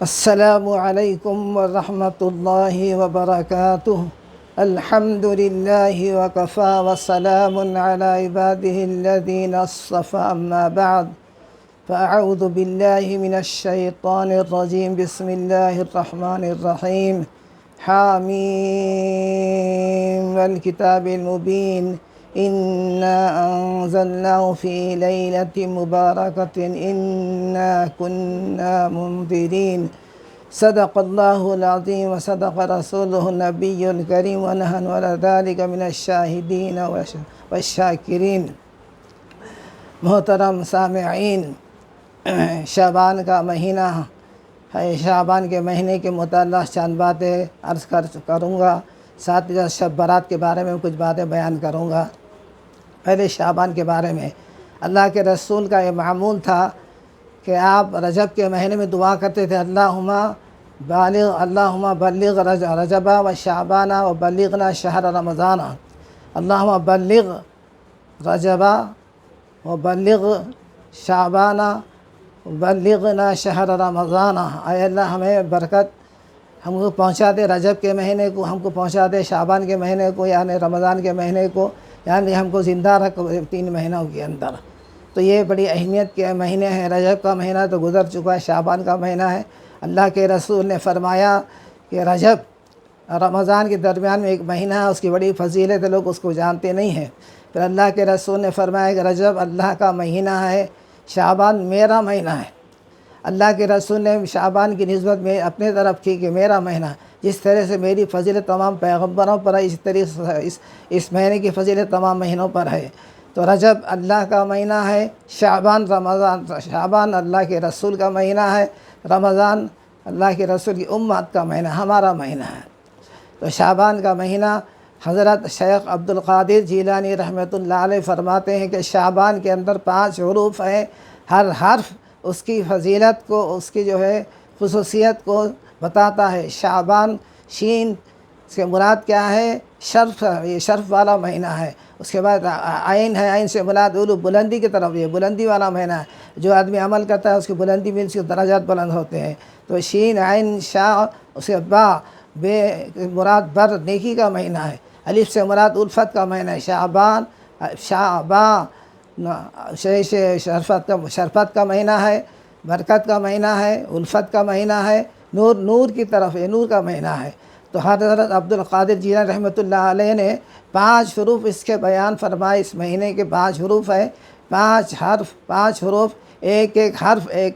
السلام علیکم ورحمۃ اللہ وبرکاتہ۔ الحمد للہ وکفی وسلام علی عبادہ الذین اصطفی، اما بعد فاعوذ باللہ من الشیطان الرجیم، بسم اللہ الرحمن الرحیم۔ حامیم والکتاب المبین، انا انزلناه فی لیلۃ مبارکۃ انا کنا منذرین۔ صدق اللہ العظیم وصدق رسولہ النبی الکریم ونحن علی ذلک من الشاہدین والشاکرین۔ محترم سامعین، شعبان کا مہینہ ہے۔ شعبان کے مہینے کے متعلق چند باتیں عرض کروں گا، ساتھ ہی شب برات کے بارے میں کچھ باتیں بیان کروں گا۔ پہلے شعبان کے بارے میں اللہ کے رسول کا یہ معمول تھا کہ آپ رجب کے مہینے میں دعا کرتے تھے، اللہم بلغ رجب و شعبان و بلغنا شہر رمضان۔ اللہم بلغ رجب و بلغ شعبان و بلغنا شہر رمضان۔ اے اللہ ہمیں برکت ہم کو پہنچا دے، رجب کے مہینے کو ہم کو پہنچا دے، شعبان کے مہینے کو یعنی رمضان کے مہینے کو، یعنی ہم کو زندہ رکھ 3 مہینوں کے اندر۔ تو یہ بڑی اہمیت کے مہینے ہیں۔ رجب کا مہینہ تو گزر چکا ہے، شعبان کا مہینہ ہے۔ اللہ کے رسول نے فرمایا کہ رجب رمضان کے درمیان میں ایک مہینہ ہے، اس کی بڑی فضیلت ہے، لوگ اس کو جانتے نہیں ہیں۔ پھر اللہ کے رسول نے فرمایا کہ رجب اللہ کا مہینہ ہے، شعبان میرا مہینہ ہے۔ اللہ کے رسول نے شعبان کی نسبت میں اپنے طرف کی کہ میرا مہینہ، جس طرح سے میری فضیلت تمام پیغمبروں پر ہے، اس طرح اس مہینے کی فضیلت تمام مہینوں پر ہے۔ تو رجب اللہ کا مہینہ ہے، شعبان اللہ کے رسول کا مہینہ ہے، رمضان اللہ کے رسول کی امت کا مہینہ، ہمارا مہینہ ہے۔ تو شعبان کا مہینہ حضرت شیخ عبد القادر جیلانی رحمۃ اللہ علیہ فرماتے ہیں کہ شعبان کے اندر 5 حروف ہیں، ہر حرف اس کی فضیلت کو، اس کی جو ہے خصوصیت کو بتاتا ہے۔ شعبان شین سے مراد کیا ہے؟ شرف، یہ شرف والا مہینہ ہے۔ اس کے بعد عین ہے، عین سے مراد علو، بلندی کی طرف، یہ بلندی والا مہینہ ہے۔ جو آدمی عمل کرتا ہے اس کی بلندی میں اس کے درجات بلند ہوتے ہیں۔ تو شین عین شاء، اس کے با بے مراد بر، نیکی کا مہینہ ہے۔ الف سے مراد الفت کا مہینہ ہے۔ شعبان شرفت کا مہینہ ہے، برکت کا مہینہ ہے، الفت کا مہینہ ہے، نور کی طرف، یہ نور کا مہینہ ہے۔ تو حضرت عبد القادر جیلانی رحمۃ اللہ علیہ نے 5 حروف اس کے بیان فرمائے۔ اس مہینے کے 5 حروف ہے، 5 حرف، 5 حروف، ایک حرف ایک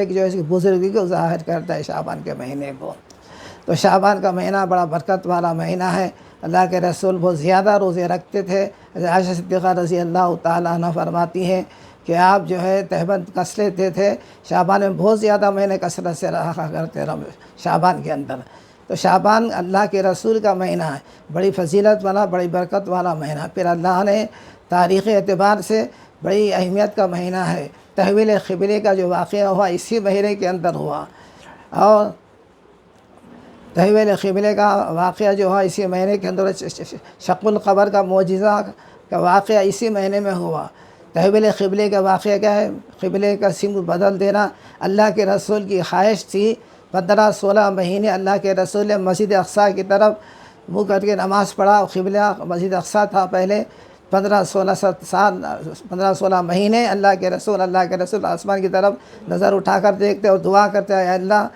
جو ہے اس کی بزرگی کو ظاہر کرتا ہے شعبان کے مہینے کو۔ تو شعبان کا مہینہ بڑا برکت والا مہینہ ہے۔ اللہ کے رسول بہت زیادہ روزے رکھتے تھے۔ عائشہ صدیقہ رضی اللہ تعالیٰ عنہ فرماتی ہیں کہ آپ جو ہے تہبند کس لیتے تھے، شعبان میں بہت زیادہ مہینے کثرت سے رہا کرتے شعبان کے اندر۔ تو شعبان اللہ کے رسول کا مہینہ ہے، بڑی فضیلت والا، بڑی برکت والا مہینہ۔ پھر اللہ نے تاریخی اعتبار سے بڑی اہمیت کا مہینہ ہے۔ تحویل قبلے کا جو واقعہ ہوا اسی مہینے کے اندر ہوا، اور تحویل قبلے کا واقعہ جو ہوا اسی مہینے کے اندر، شق القمر کا معجزہ کا واقعہ اسی مہینے میں ہوا۔ تحویل قبلے کا واقعہ کیا ہے؟ قبلے کا سمت بدل دینا اللہ کے رسول کی خواہش تھی۔ 15-16 مہینے اللہ کے رسول نے مسجد اقصیٰ کی طرف منہ کر کے نماز پڑھا۔ قبلہ مسجد اقصیٰ تھا پہلے۔ 15-16 مہینے اللہ کے رسول آسمان کی طرف نظر اٹھا کر دیکھتے اور دعا کرتے، اے اللہ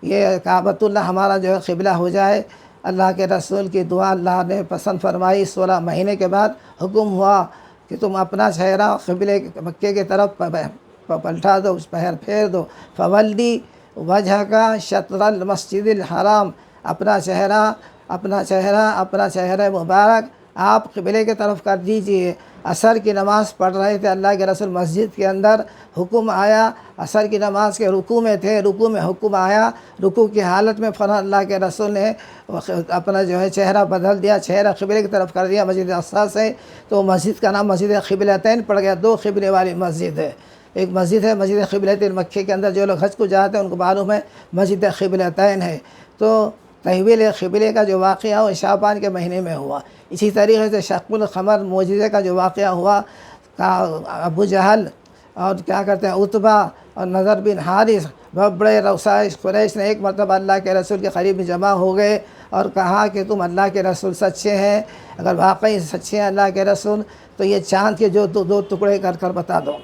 یہ کعبۃ اللہ ہمارا جو ہے قبلہ ہو جائے۔ اللہ کے رسول کی دعا اللہ نے پسند فرمائی۔ 16 مہینے کے بعد حکم ہوا کہ تم اپنا چہرہ قبلے مکے کی طرف پلٹا دو، پھیر دو۔ فولی وجہ کا شطر المسجد الحرام، اپنا چہرہ مبارک آپ قبلے کی طرف کر دیجئے۔ عصر کی نماز پڑھ رہے تھے اللہ کے رسول مسجد کے اندر، حکم آیا، عصر کی نماز کے رکوع میں تھے، رکوع میں حکم آیا، رکوع کی حالت میں فوراً اللہ کے رسول نے اپنا جو ہے چہرہ بدل دیا، چہرہ قبلے کی طرف کر دیا مسجد اقصیٰ سے۔ تو مسجد کا نام مسجد قبلتین پڑ گیا، 2 قبلے والی مسجد ہے۔ ایک مسجد ہے مسجد قبلتین، مکے کے اندر جو لوگ حج کو جاتے ہیں ان کو معلوم ہے مسجد قبلتین ہے۔ تو تحویل قبلے کا جو واقعہ وہ شعبان کے مہینے میں ہوا۔ اسی طریقے سے شق القمر معجزے کا جو واقعہ ہوا، ابو جہل اور کیا کرتے ہیں عتبہ اور نضر بن حارث بہت بڑے رؤسائے قریش نے ایک مرتبہ اللہ کے رسول کے قریب میں جمع ہو گئے اور کہا کہ تم اللہ کے رسول سچے ہیں، اگر واقعی سچے ہیں اللہ کے رسول تو یہ چاند کے جو دو ٹکڑے کر کر بتا دو۔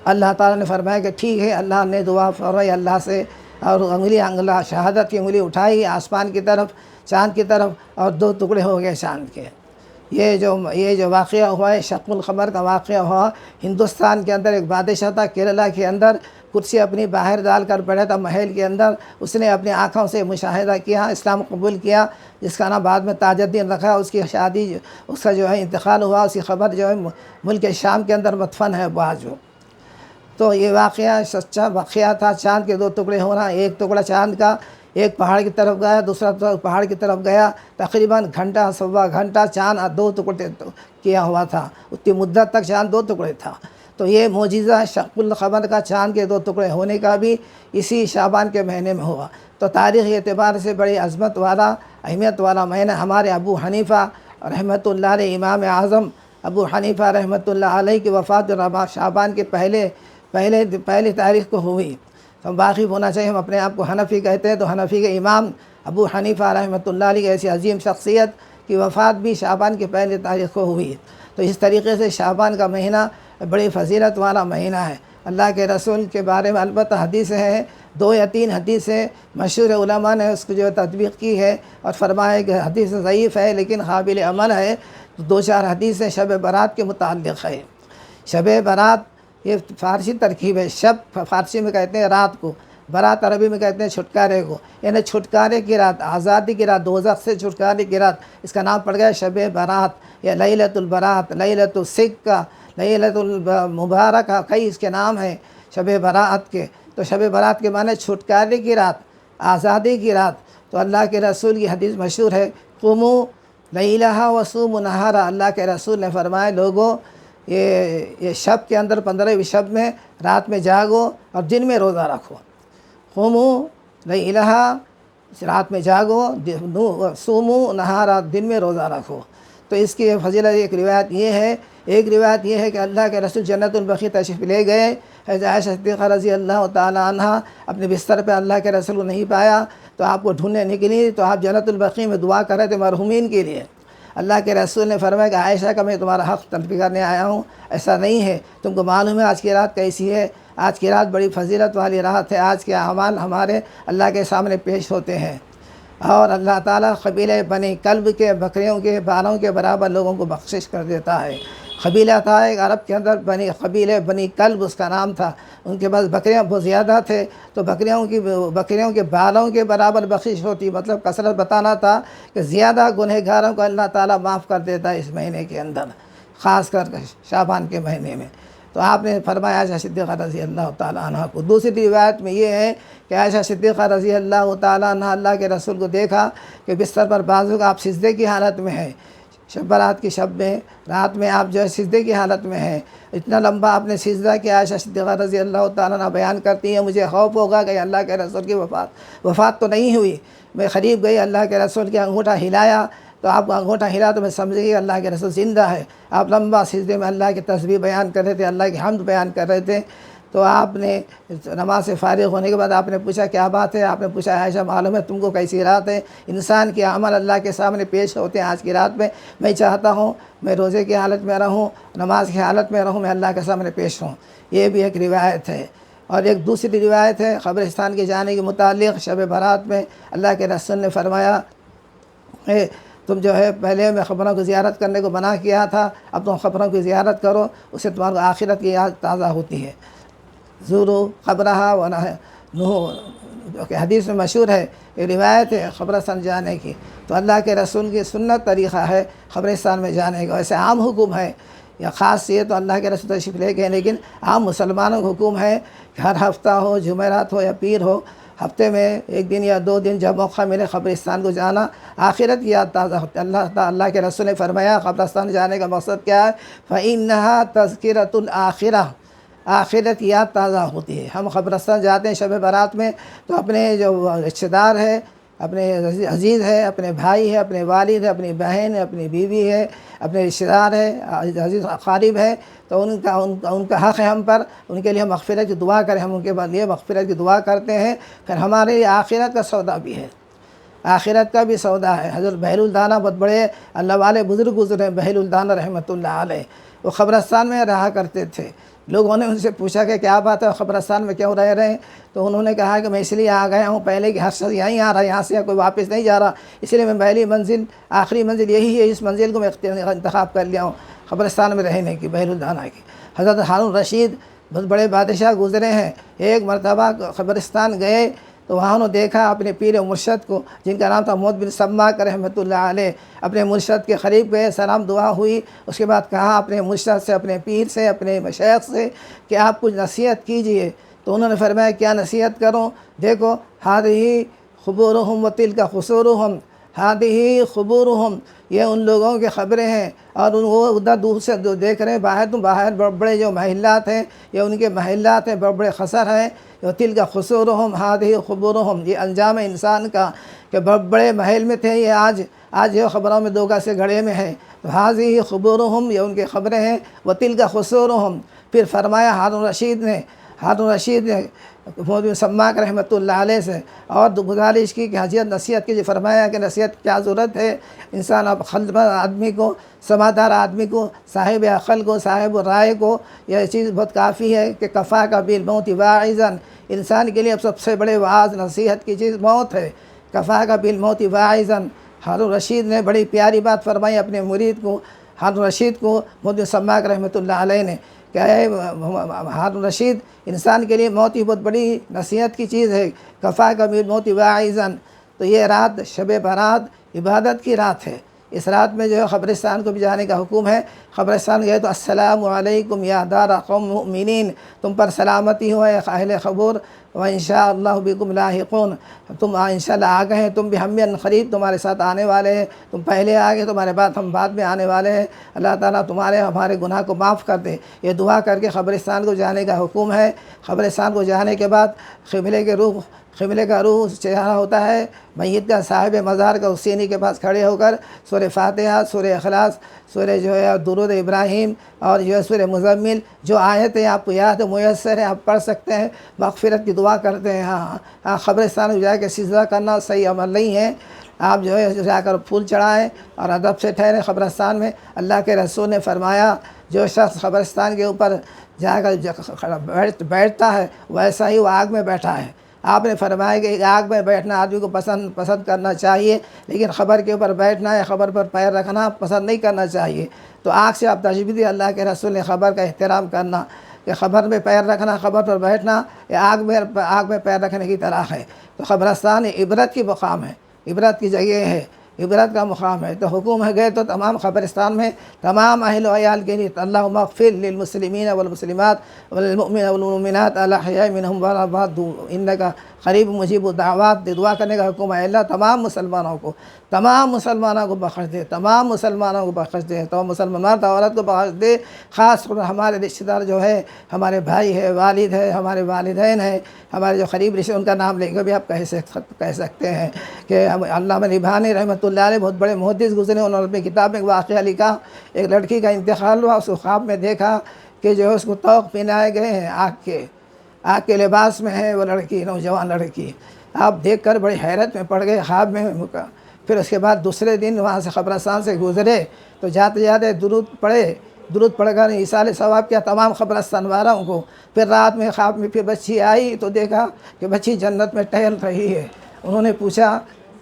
اللہ تعالیٰ نے فرمایا کہ ٹھیک ہے۔ اللہ نے دعا فرمائی اللہ سے، اور انگلی شہادت کی انگلی اٹھائی آسمان کی طرف، چاند کی طرف، اور دو ٹکڑے ہو گئے چاند کے۔ یہ جو واقعہ ہوا ہے شق القمر کا واقعہ ہوا۔ ہندوستان کے اندر ایک بادشاہ تھا کیرلا کے اندر، کرسی اپنی باہر ڈال کر بیٹھا تھا محل کے اندر، اس نے اپنی آنکھوں سے مشاہدہ کیا، اسلام قبول کیا، جس کا نام بعد میں تاج الدین رکھا۔ اس کی شادی، اس کا جو ہے انتقال ہوا، اس کی خبر جو ہے ملک شام کے اندر مدفن ہے بعض۔ تو یہ واقعہ سچا واقعہ تھا، چاند کے دو ٹکڑے ہونا۔ ایک ٹکڑا چاند کا ایک پہاڑ کی طرف گیا، دوسرا پہاڑ کی طرف گیا، تقریباً گھنٹہ سوا گھنٹہ چاند دو ٹکڑے کیا ہوا تھا، اتنی مدت تک چاند دو ٹکڑے تھا۔ تو یہ معجزہ شق القمر کا، چاند کے دو ٹکڑے ہونے کا بھی اسی شعبان کے مہینے میں ہوا۔ تو تاریخی اعتبار سے بڑی عظمت والا، اہمیت والا مہینہ۔ ہمارے ابو حنیفہ رحمۃ اللہ علیہ، امام اعظم ابو حنیفہ رحمۃ اللہ علیہ کی وفات جو شعبان کے پہلی تاریخ کو ہوئی۔ تو باقی ہونا چاہیے، ہم اپنے آپ کو حنفی کہتے ہیں، تو حنفی کے امام ابو حنیفہ رحمۃ اللہ علیہ کی ایسی عظیم شخصیت کی وفات بھی شعبان کی پہلی تاریخ کو ہوئی۔ تو اس طریقے سے شعبان کا مہینہ بڑی فضیلت والا مہینہ ہے۔ اللہ کے رسول کے بارے میں البتہ حدیث ہے، 2 یا 3 حدیثیں مشہور علماء نے اس کو جو تطبیق کی ہے اور فرمایا کہ حدیث ضعیف ہے لیکن قابل عمل ہے۔ تو 2-4 حدیثیں شب برات کے متعلق ہے۔ شب برات یہ فارسی ترکیب ہے۔ شب فارسی میں کہتے ہیں رات کو، برات عربی میں کہتے ہیں چھٹکارے کو، یعنی چھٹکارے کی رات، آزادی کی رات، دوزخ سے چھٹکارے کی رات، اس کا نام پڑ گیا شب برات یا لیلۃ البرات، لیلۃ السکہ، لیلۃ المبارکہ، کئی اس کے نام ہیں شب برات کے۔ تو شب برات کے معنی چھٹکارے کی رات، آزادی کی رات۔ تو اللہ کے رسول کی حدیث مشہور ہے، قوموا لیلہا وصوموا نہارا۔ اللہ کے رسول نے فرمایا لوگوں یہ شب کے اندر 15ویں شب میں رات میں جاگو اور دن میں روزہ رکھو۔ قوموا لیلہا، رات میں جاگو، صوموا نہارا، دن میں روزہ رکھو۔ تو اس کی فضیلت ایک روایت یہ ہے کہ اللہ کے رسول جنت البقیع تشریف لے گئے۔ حضرت عائشہ صدیقہ رضی اللہ تعالی عنہ اپنے بستر پہ اللہ کے رسول کو نہیں پایا تو آپ کو ڈھونڈنے نکلی، تو آپ جنت البقیع میں دعا کر رہے تھے مرحومین کے لیے۔ اللہ کے رسول نے فرمایا کہ عائشہ کا میں تمہارا حق تلفی کرنے آیا ہوں، ایسا نہیں ہے، تم کو معلوم ہے آج کی رات کیسی ہے؟ آج کی رات بڑی فضیلت والی رات ہے، آج کے اعمال ہمارے اللہ کے سامنے پیش ہوتے ہیں، اور اللہ تعالیٰ قبیلہ بنی کلب کے بکریوں کے بالوں کے برابر لوگوں کو بخشش کر دیتا ہے۔ قبیلہ تھا ایک عرب کے اندر، قبیلہ بنی کلب اس کا نام تھا، ان کے پاس بکریاں بہت زیادہ تھے، تو بکریوں کے بالوں کے برابر بخشش ہوتی، مطلب کثرت بتانا تھا کہ زیادہ گنہگاروں کو اللہ تعالیٰ معاف کر دیتا ہے اس مہینے کے اندر، خاص کر شعبان کے مہینے میں۔ تو آپ نے فرمایا عائشہ صدیقہ رضی اللہ تعالیٰ عنہ کو۔ دوسری روایت میں یہ ہے کہ عائشہ صدیقہ رضی اللہ تعالیٰ عنہ اللہ کے رسول کو دیکھا کہ بستر پر بازو کا آپ سجدے کی حالت میں ہیں، شب برات کی شب میں، رات میں آپ جو ہے سجدے کی حالت میں ہیں، اتنا لمبا آپ نے سجدہ کیا۔ عائشہ صدیقہ رضی اللہ تعالیٰ عنہ بیان کرتی ہیں مجھے خوف ہوگا کہ اللہ کے رسول کی وفات تو نہیں ہوئی۔ میں قریب گئی، اللہ کے رسول کے انگوٹھا ہلایا، تو آپ کا انگوٹھا ہلا تو میں سمجھ گئی کہ اللہ کے رسول زندہ ہے۔ آپ لمبا سجدے میں اللہ کی تسبیح بیان کر رہے تھے، اللہ کی حمد بیان کر رہے تھے۔ تو آپ نے نماز سے فارغ ہونے کے بعد آپ نے پوچھا کیا بات ہے؟ آپ نے پوچھا عائشہ معلوم ہے تم کو کیسی رات ہے؟ انسان کے عمل اللہ کے سامنے پیش ہوتے ہیں آج کی رات میں، میں چاہتا ہوں میں روزے کی حالت میں رہوں، نماز کی حالت میں رہوں، میں اللہ کے سامنے پیش ہوں۔ یہ بھی ایک روایت ہے۔ اور ایک دوسری روایت ہے قبرستان کے جانے کے متعلق، شب برات میں اللہ کے رسول نے فرمایا تم جو ہے پہلے میں قبروں کی زیارت کرنے کو منع کیا تھا، اب تم قبروں کی زیارت کرو، اس سے تمہاری آخرت کی یاد تازہ ہوتی ہے۔ زورو قبرہا جو کہ حدیث میں مشہور ہے، یہ روایت ہے قبرستان جانے کی۔ تو اللہ کے رسول کی سنت طریقہ ہے قبرستان میں جانے کا۔ ویسے عام حکم ہے یا خاص یہ تو اللہ کے رسول تشریف لے گئے، لیکن عام مسلمانوں کا حکم ہے کہ ہر ہفتہ ہو، جمعرات ہو یا پیر ہو، ہفتے میں 1 دن یا 2 دن جب موقع ملے قبرستان کو جانا، آخرت کی یاد تازہ ہوتی ہے۔ اللہ کے رسول نے فرمایا قبرستان جانے کا مقصد کیا ہے؟ فَإِنَّهَا تَذْكِرَةُ الْآخِرَةِ، آخرت کی یاد تازہ ہوتی ہے۔ ہم قبرستان جاتے ہیں شب برات میں تو اپنے جو رشتہ دار ہے اپنے عزیز ہے، اپنے بھائی ہے، اپنے والد ہے، اپنی بہن ہے، اپنی بیوی ہے، اپنے رشتہ دار ہے، عزیز قریب ہے، تو ان کا حق ہے ہم پر، ان کے لیے ہم مغفرت کی دعا کریں، ہم ان کے لیے مغفرت کی دعا کرتے ہیں۔ پھر ہمارے لیے آخرت کا سودا بھی ہے، آخرت کا بھی سودا ہے۔ حضرت بہل الدانہ بہت بڑے اللہ والے بزرگ گزرے، بہل الدانہ رحمۃ اللہ علیہ، وہ قبرستان میں رہا کرتے تھے۔ لوگوں نے ان سے پوچھا کہ کیا بات ہے، قبرستان میں کیوں رہ رہے ہیں؟ تو انہوں نے کہا کہ میں اس لیے آ گیا ہوں، پہلے کہ ہر شخص یہیں آ رہا ہے، یہاں سے کوئی واپس نہیں جا رہا، اس لیے میں پہلی منزل، آخری منزل یہی ہے، اس منزل کو میں انتخاب کر لیا ہوں قبرستان میں رہنے کی، بہل الدانہ کی۔ حضرت ہارون رشید بہت بڑے بادشاہ گزرے ہیں، ایک مرتبہ قبرستان گئے تو وہاں انہوں نے دیکھا اپنے پیر و مرشد کو، جن کا نام تھا محمد بن سماک رحمۃ اللہ علیہ، اپنے مرشد کے قریب گئے، سلام دعا ہوئی، اس کے بعد کہا اپنے مرشد سے، اپنے پیر سے، اپنے مشائخ سے کہ آپ کچھ نصیحت کیجئے۔ تو انہوں نے فرمایا کیا نصیحت کروں؟ دیکھو، ہذہ قبورہم وتلک قصورہم، ہذہ قبورہم، یہ ان لوگوں کی خبریں ہیں، اور وہ ادھر دور سے جو دیکھ رہے ہیں باہر بڑے بڑے جو محلات ہیں، یہ ان کے محلات ہیں، بڑے بڑے قصر ہیں، تلک قصورہم ہذہ قبورہم، یہ انجام انسان کا کہ بڑے محل میں تھے، یہ آج یہ خبروں میں دوگا سے گھڑے میں ہے، تو ہذہ قبورہم، یہ ان کی خبریں ہیں، وتلک قصورہم۔ پھر فرمایا ہارون رشید نے محمد بن سماک رحمۃ اللہ علیہ سے اور گزارش کی کہ حضرت نصیحت کیجیے۔ فرمایا کہ نصیحت کیا ضرورت ہے، انسان اب آدمی کو، سمجھدار آدمی کو، صاحب عقل کو، صاحب رائے کو یہ چیز بہت کافی ہے کہ کفا کا بالموت واعظا، انسان کے لیے اب سب سے بڑے واعظ نصیحت کی چیز موت ہے، کفا کا بالموت واعظا۔ ہارون رشید نے بڑی پیاری بات فرمائی اپنے مرید کو، ہارون رشید کو محمد بن سماک رحمۃ اللہ علیہ نے کہ اے ہارون رشید، انسان کے لیے موت ہی بہت بڑی نصیحت کی چیز ہے، کفا کا بالموت واعظا۔ تو یہ رات شب برات عبادت کی رات ہے، اس رات میں جو ہے قبرستان کو بھی جانے کا حکم ہے۔ قبرستان گئے تو السلام علیکم یا دار قوم مؤمنین، تم پر سلامتی ہو اے اہل قبور، وانشاءاللہ بکم لاحقون، تم انشاءاللہ آ گئے ہیں، تم بھی ہم قریب تمہارے ساتھ آنے والے ہیں، تم پہلے آ گئے، تمہارے بعد ہم بعد میں آنے والے ہیں، اللہ تعالیٰ ہمارے گناہ کو معاف کر دے۔ یہ دعا کر کے قبرستان کو جانے کا حکم ہے۔ قبرستان کو جانے کے بعد قبلے کا روح چہرہ ہوتا ہے میت کا، صاحب مزار کا، اس سینے کے پاس کھڑے ہو کر سورہ فاتحہ، سورہ اخلاص، سورہ جو ہے درود ابراہیم اور جو ہے سورہ مزمل، جو آیتیں آپ کو یاد میسر ہیں آپ پڑھ سکتے ہیں، مغفرت کی دعا کرتے ہیں۔ ہاں قبرستان میں جا کے سجدہ کرنا صحیح عمل نہیں ہے، آپ جو ہے جا کر پھول چڑھائیں اور ادب سے ٹھہریں قبرستان میں۔ اللہ کے رسول نے فرمایا جو شخص قبرستان کے اوپر جا کر بیٹھتا ہے ویسا ہی وہ آگ میں بیٹھا ہے۔ آپ نے فرمایا کہ آگ میں بیٹھنا آدمی کو پسند کرنا چاہیے، لیکن قبر کے اوپر بیٹھنا یا قبر پر پیر رکھنا پسند نہیں کرنا چاہیے۔ تو آگ سے آپ تشبیہ دی اللہ کے رسول نے قبر کا احترام کرنا، کہ قبر میں پیر رکھنا، قبر پر بیٹھنا یہ آگ میں پیر رکھنے کی طرح ہے۔ تو قبرستان عبرت کی مقام ہے، عبرت کی جگہ ہے، عبرت کا مقام ہے۔ تو حکم ہے گئے تو تمام قبرستان میں تمام اہل و عیال کے لیے اللہم اغفر للمسلمین والمسلمات والمؤمنین والمؤمنات الاحیاء منہم والاموات انک قریب مجیب الدعوات، دعا کرنے کا حکم ہے۔ اللہ تمام مسلمانوں کو بخش دے، تمام مسلمانوں کو بخش دے، تو مسلمان مرد عورت کو بخش دے، خاص طور ہمارے رشتہ دار جو ہے، ہمارے بھائی ہے، والد ہے، ہمارے والدین ہیں، ہمارے جو قریب رشتہ ان کا نام لے کے بھی آپ کہہ سکتے ہیں کہ علامہ نبھانی رحمۃ اللہ علیہ بہت بڑے محدث گزرے، انہوں نے اپنی کتاب میں واقعہ لکھا، ایک لڑکی کا انتقال ہوا، اس کو خواب میں دیکھا کہ جو ہے اس کو طوق پہنائے گئے ہیں آگ کے لباس میں ہے وہ لڑکی، نوجوان لڑکی۔ آپ دیکھ کر بڑی حیرت میں پڑ گئے خواب میں۔ پھر اس کے بعد دوسرے دن وہاں سے قبرستان سے گزرے تو جاتے درود پڑھ کر ایصال ثواب کیا تمام قبرستان والوں کو۔ پھر رات میں خواب میں پھر بچی آئی تو دیکھا کہ بچی جنت میں ٹہل رہی ہے۔ انہوں نے پوچھا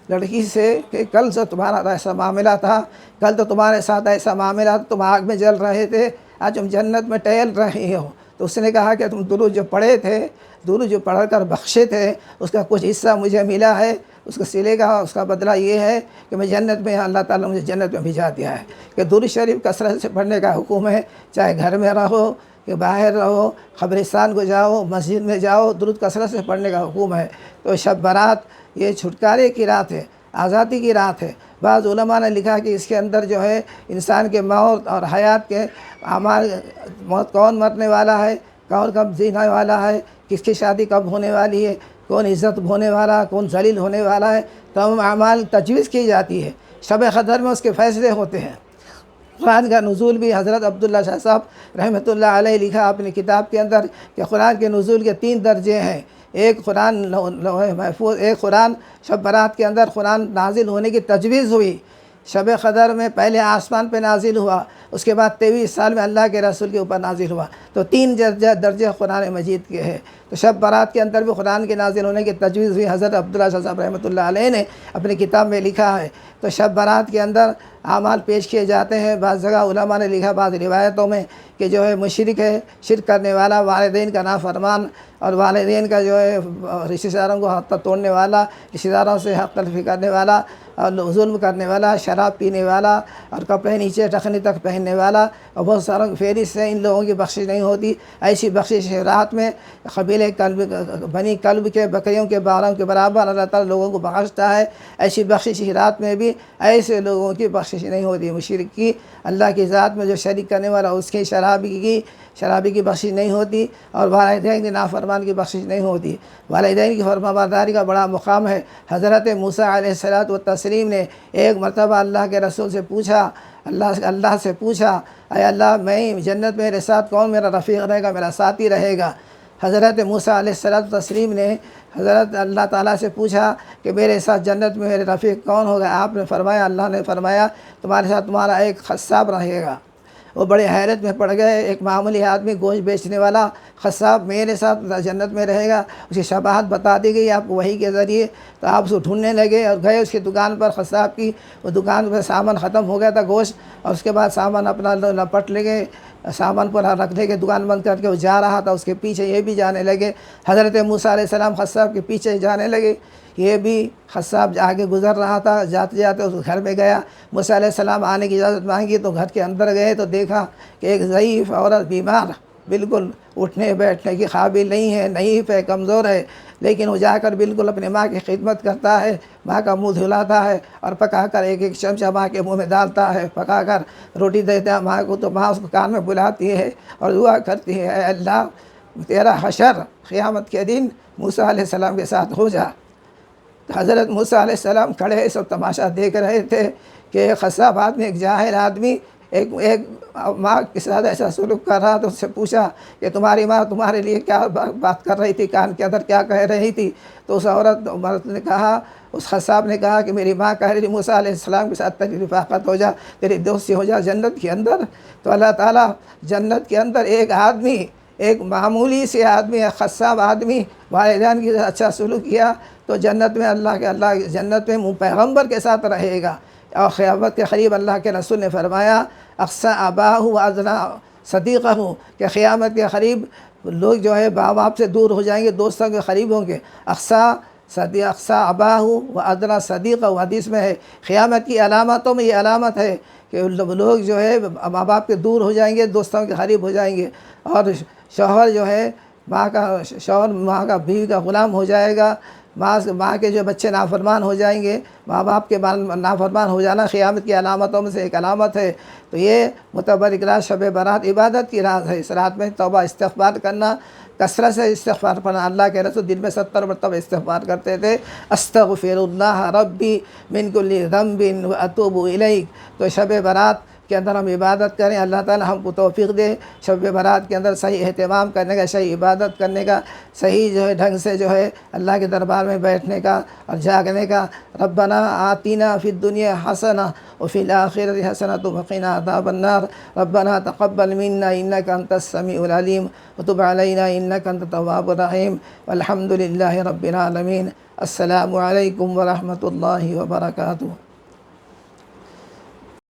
لڑکی سے کہ کل سے تمہارا ایسا معاملہ تھا، کل تو تمہارے ساتھ ایسا معاملہ تھا، تم آگ میں جل رہے تھے، آج تم جنت میں ٹہل رہی ہو۔ تو اس نے کہا کہ تم درود جو پڑھے تھے، درود جو پڑھ کر بخشے تھے، اس کا کچھ حصہ مجھے ملا ہے، اس کا صلے کا اس کا بدلہ یہ ہے کہ میں جنت میں، اللہ تعالیٰ نے مجھے جنت میں بھیجا دیا ہے۔ کہ درود شریف کثرت سے پڑھنے کا حکم ہے، چاہے گھر میں رہو کہ باہر رہو، قبرستان کو جاؤ، مسجد میں جاؤ، درود کثرت سے پڑھنے کا حکم ہے۔ تو شب برات یہ چھٹکارے کی رات ہے، آزادی کی رات ہے۔ بعض علماء نے لکھا کہ اس کے اندر جو ہے انسان کے موت اور حیات کے اعمال، موت کون مرنے والا ہے، کون کب جینے والا ہے، کس کی شادی کب ہونے والی ہے، کون عزت ہونے والا، کون ذلیل ہونے والا ہے، تمام اعمال تجویز کی جاتی ہے۔ شب قدر میں اس کے فیصلے ہوتے ہیں۔ قرآن کا نزول بھی حضرت عبداللہ شاہ صاحب رحمۃ اللہ علیہ لکھا اپنی کتاب کے اندر کہ قرآن کے نزول کے 3 درجے ہیں۔ ایک قرآن لوح محفوظ، ایک قرآن شب برات کے اندر قرآن نازل ہونے کی تجویز ہوئی، شب قدر میں پہلے آسمان پہ نازل ہوا، اس کے بعد 23 سال میں اللہ کے رسول کے اوپر نازل ہوا، تو 3 درجے قرآن مجید کے ہیں۔ تو شب برات کے اندر بھی قرآن کے نازل ہونے کی تجویز ہوئی، حضرت عبداللہ شاہ صاحب رحمۃ اللہ علیہ نے اپنی کتاب میں لکھا ہے۔ تو شب برات کے اندر اعمال پیش کیے جاتے ہیں۔ بعض جگہ علماء نے لکھا، بعض روایتوں میں، کہ جو ہے مشرک ہے، شرک کرنے والا، والدین کا نافرمان، اور والدین کا جو ہے رشتہ داروں کو حق توڑنے والا، رشتہ داروں سے حق تلفی کرنے والا، اور ظلم کرنے والا، شراب پینے والا، اور کپڑے نیچے ٹخنی تک پہننے والا، اور بہت ساروں کی فہرست سے ان لوگوں کی بخشش نہیں ہوتی۔ ایسی بخشش رات میں قبیلے کلب، بنی کلب کے بکریوں کے باروں کے برابر اللہ تعالیٰ لوگوں کو بخشتا ہے۔ ایسی بخشش رات میں بھی ایسے لوگوں کی بخشش نہیں ہوتی۔ مشرک کی، اللہ کی ذات میں جو شریک کرنے والا، اس کی شرابی کی بخشش نہیں ہوتی، اور والدین کی نافرمان کی بخشش نہیں ہوتی۔ والدین کی فرمانبرداری کا بڑا مقام ہے۔ حضرت موسیٰ علیہ الصلوۃ والتسلیم نے ایک مرتبہ اللہ کے رسول سے پوچھا، اللہ سے پوچھا، اے اللہ، میں جنت میں میرے ساتھ کون میرا رفیق رہے گا، میرا ساتھی رہے گا؟ حضرت موسیٰ علیہ الصلوۃ والتسلیم نے حضرت اللہ تعالیٰ سے پوچھا کہ میرے ساتھ جنت میں میرے رفیق کون ہوگا؟ آپ نے فرمایا، اللہ نے فرمایا، تمہارے ساتھ تمہارا ایک قصاب رہے گا۔ وہ بڑے حیرت میں پڑ گئے، ایک معمولی آدمی گوشت بیچنے والا قصاب میرے ساتھ جنت میں رہے گا؟ اس کی شباہت بتا دی گئی آپ کو وحی کے ذریعے، تو آپ اس کو ڈھونڈنے لگے اور گئے اس کی دکان پر، قصاب کی وہ دکان پہ سامان ختم ہو گیا تھا گوشت، اور اس کے بعد سامان اپنا لپٹ لے گئے، سامان پر رکھنے کے دکان بند کر کے وہ جا رہا تھا، اس کے پیچھے یہ بھی جانے لگے۔ حضرت موسیٰ علیہ السلام قصاب کے پیچھے جانے لگے، یہ بھی قصاب آگے گزر رہا تھا، جاتے جاتے اس گھر میں گیا۔ موسیٰ علیہ السلام آنے کی اجازت مانگی تو گھر کے اندر گئے تو دیکھا کہ ایک ضعیف عورت، بیمار، بالکل اٹھنے بیٹھنے کی قابل نہیں ہے، نحیف ہے، کمزور ہے، لیکن وہ جا کر بالکل اپنی ماں کی خدمت کرتا ہے، ماں کا منہ دھلاتا ہے، اور پکا کر ایک ایک چمچہ ماں کے منہ میں ڈالتا ہے، پکا کر روٹی دیتا ہے ماں کو، تو ماں اس کو کان میں بلاتی ہے اور دعا کرتی ہے، اے اللہ، تیرا حشر قیامت کے دن موسیٰ علیہ السلام کے ساتھ ہو جا۔ حضرت موسیٰ علیہ السلام کھڑے سب تماشا دیکھ رہے تھے کہ ایک قصاب آدمی، ایک جاہل آدمی ایک ماں کے ساتھ ایسا سلوک کر رہا، تو اس سے پوچھا کہ تمہاری ماں تمہارے لیے کیا بات کر رہی تھی، کان کے اندر کیا کہہ رہی تھی؟ تو اس عورت نے کہا، اس قصاب نے کہا کہ میری ماں کہہ رہی تھی موسیٰ علیہ السلام کے ساتھ تیری رفاقت ہو جا، تیری دوستی ہو جا جنت کے اندر۔ تو اللہ تعالیٰ جنت کے اندر ایک آدمی، ایک معمولی سے آدمی، ایک قصاب آدمی والدین کی اچھا سلوک کیا تو جنت میں اللہ جنت میں پیغمبر کے ساتھ رہے گا۔ اور قیامت کے قریب اللہ کے رسول نے فرمایا، اقصیٰ اباہ و ادنا صدیقہ، کہ قیامت کے قریب لوگ جو ہے ماں باپ سے دور ہو جائیں گے، دوستوں کے قریب ہوں گے۔ اقصیٰ اباہ و ادنا صدیقہ، حدیث میں ہے۔ قیامت کی علامتوں میں یہ علامت ہے کہ لوگ جو ہے ماں باپ کے دور ہو جائیں گے، دوستوں کے قریب ہو جائیں گے، اور شوہر جو ہے ماں کا بیوی کا غلام ہو جائے گا، ماں کے جو بچے نافرمان ہو جائیں گے، ماں باپ کے نافرمان ہو جانا قیامت کی علامتوں میں سے ایک علامت ہے۔ تو یہ متبرک رات شب برات عبادت کی رات ہے۔ اس رات میں توبہ استغفار کرنا، کثرت سے استغفار پڑھنا۔ اللہ کے رسول دن میں 70 مرتبہ استغفار کرتے تھے، استغفر اللہ ربی من کل ذنب واتوب الیہ۔ تو شب برات کے اندر ہم عبادت کریں، اللہ تعالیٰ ہم کو توفیق دے شب برات کے اندر صحیح اہتمام کرنے کا، صحیح عبادت کرنے کا، صحیح جو ہے ڈھنگ سے جو ہے اللہ کے دربار میں بیٹھنے کا اور جاگنے کا۔ ربنا آتنا فی الدنیا حسنہ وفی الآخرۃ حسنۃ وقنا عذاب النار۔ ربنا تقبل منا انک انت السمیع العلیم وتب علینا انک انت التواب الرحیم والحمد للہ رب العالمین۔ السلام علیکم ورحمۃ اللہ وبرکاتہ۔